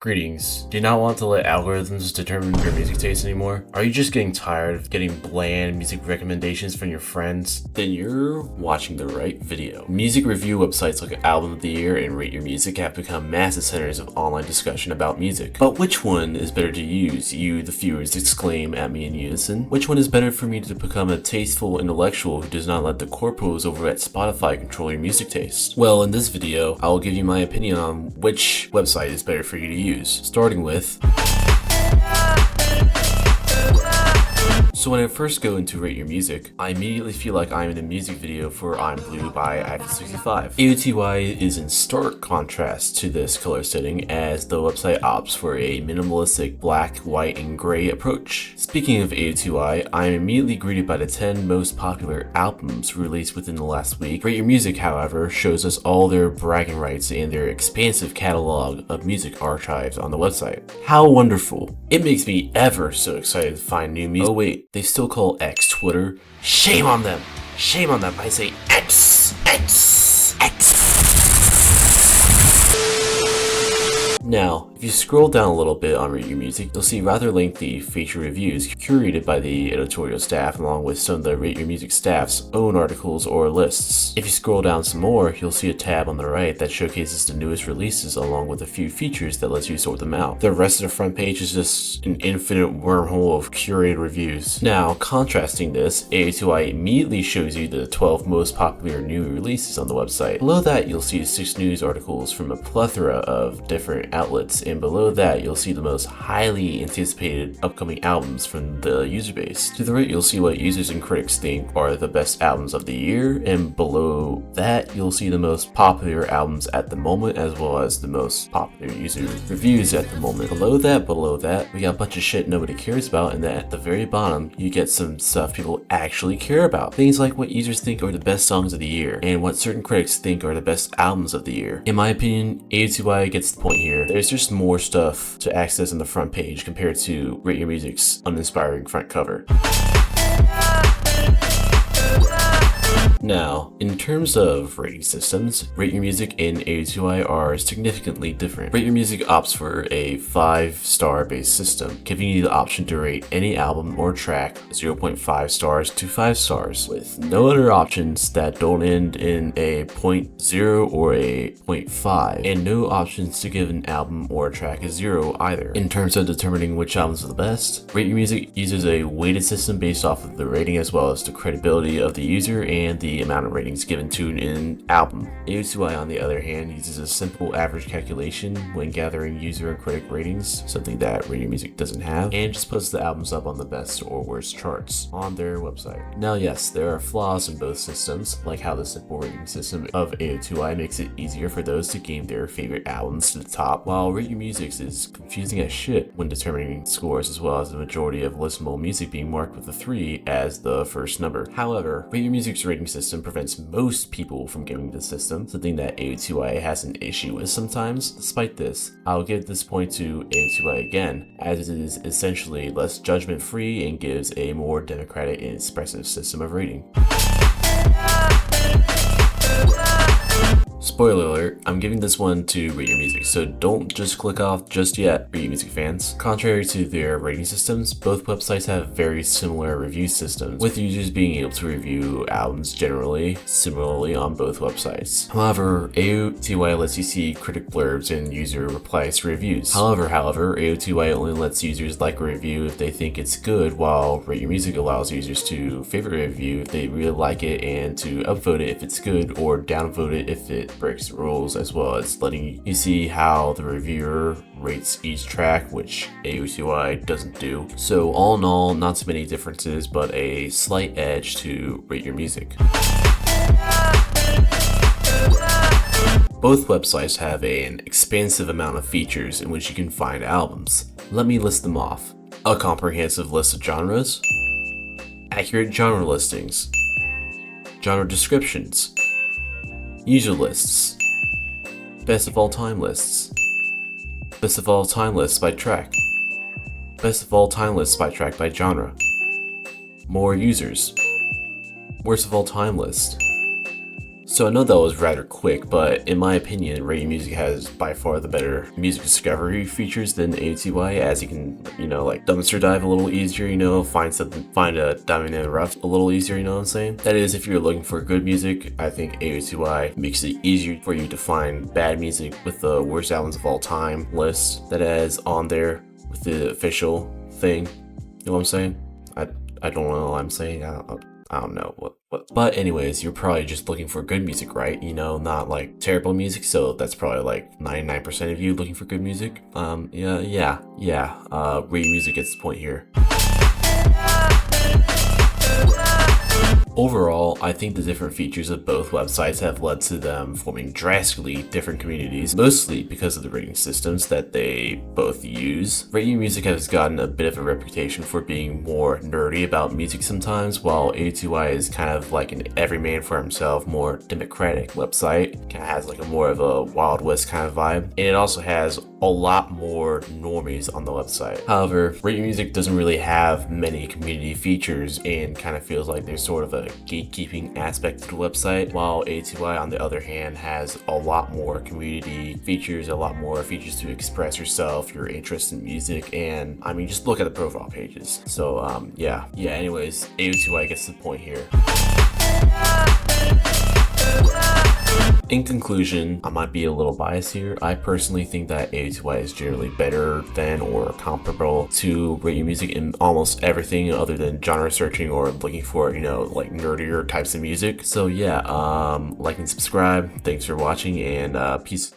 Greetings. Do you not want to let algorithms determine your music taste anymore? Are you just getting tired of getting bland music recommendations from your friends? Then you're watching the right video. Music review websites like Album of the Year and Rate Your Music have become massive centers of online discussion about music. But which one is better to use? You, the viewers, exclaim at me in unison. Which one is better for me to become a tasteful intellectual who does not let the corpos over at Spotify control your music taste? Well, in this video, I will give you my opinion on which website is better for you to use. Starting with, so when I first go into Rate Your Music, I immediately feel like I'm in a music video for I'm Blue by iPhone65. AOTY is in stark contrast to this color setting as the website opts for a minimalistic black, white, and gray approach. Speaking of AOTY, I am immediately greeted by the 10 most popular albums released within the last week. Rate Your Music, however, shows us all their bragging rights and their expansive catalog of music archives on the website. How wonderful! It makes me ever so excited to find new music. Oh wait, they still call X Twitter. Shame on them! Shame on them! I say X! X! X! Now, if you scroll down a little bit on Rate Your Music, you'll see rather lengthy feature reviews curated by the editorial staff along with some of the Rate Your Music staff's own articles or lists. If you scroll down some more, you'll see a tab on the right that showcases the newest releases along with a few features that lets you sort them out. The rest of the front page is just an infinite wormhole of curated reviews. Now, contrasting this, AOTY immediately shows you the 12 most popular new releases on the website. Below that, you'll see 6 news articles from a plethora of different outlets, and below that you'll see the most highly anticipated upcoming albums from the user base. To the right you'll see what users and critics think are the best albums of the year, and below that you'll see the most popular albums at the moment as well as the most popular user reviews at the moment. Below that we got a bunch of shit nobody cares about, and then at the very bottom you get some stuff people actually care about. Things like what users think are the best songs of the year and what certain critics think are the best albums of the year. In my opinion, AOTY gets the point here. There's just more stuff to access on the front page compared to Rate Your Music's uninspiring front cover. Now, in terms of rating systems, Rate Your Music and AOTY are significantly different. Rate Your Music opts for a 5-star based system, giving you the option to rate any album or track 0.5 stars to 5 stars, with no other options that don't end in a 0.0 or a 0.5, and no options to give an album or a track a 0 either. In terms of determining which albums are the best, Rate Your Music uses a weighted system based off of the rating as well as the credibility of the user and the amount of ratings given to an album. AOTY, on the other hand, uses a simple average calculation when gathering user and critic ratings, something that Rate Your Music doesn't have, and just puts the albums up on the best or worst charts on their website. Now yes, there are flaws in both systems, like how the simple rating system of AOTY makes it easier for those to game their favorite albums to the top, while Rate Your Music's is confusing as shit when determining scores, as well as the majority of listenable music being marked with a 3 as the first number. However, Rate Your Music's rating system prevents most people from gaming the system, something that AOTY has an issue with sometimes. Despite this, I'll give this point to AOTY again, as it is essentially less judgment free and gives a more democratic and expressive system of rating. Spoiler alert, I'm giving this one to Rate Your Music, so don't just click off just yet, Rate Your Music fans. Contrary to their rating systems, both websites have very similar review systems, with users being able to review albums similarly on both websites. However, AOTY lets you see critic blurbs and user replies to reviews. However, AOTY only lets users like a review if they think it's good, while Rate Your Music allows users to favorite a review if they really like it and to upvote it if it's good or downvote it if it breaks the rules, as well as letting you see how the reviewer rates each track, which AOTY doesn't do. So all in all, not too many differences, but a slight edge to Rate Your Music. Both websites have an expansive amount of features in which you can find albums. Let me list them off. A comprehensive list of genres, accurate genre listings, genre descriptions, user lists, best of all time lists, best of all time lists by track, best of all time lists by track by genre, more users, worst of all time list, So I know that was rather quick, but in my opinion, Rate Your Music has by far the better music discovery features than AOTY, as you can, like dumpster dive a little easier, find a diamond in the rough a little easier, you know what I'm saying? That is, if you're looking for good music, I think AOTY makes it easier for you to find bad music with the worst albums of all time list that is on there with the official thing. You know what I'm saying? I don't know what I'm saying. I don't know what. But anyways, you're probably just looking for good music, right? Not like terrible music. So that's probably like 99% of you looking for good music. Yeah. Rate Your Music gets the point here. Overall, I think the different features of both websites have led to them forming drastically different communities, mostly because of the rating systems that they both use. Rate Your Music has gotten a bit of a reputation for being more nerdy about music sometimes, while AOTY is kind of like an everyman for himself, more democratic website. Kind of has like a more of a Wild West kind of vibe. And it also has a lot more normies on the website. However, Rate Your Music doesn't really have many community features and kind of feels like there's sort of a gatekeeping aspect to the website, while AOTY on the other hand has a lot more community features, a lot more features to express yourself, your interest in music, and I mean just look at the profile pages. So yeah, anyways, AOTY gets the point here. In conclusion, I might be a little biased here. I personally think that AOTY is generally better than or comparable to Rate Your Music in almost everything other than genre searching or looking for, like nerdier types of music. So yeah, like and subscribe. Thanks for watching, and peace.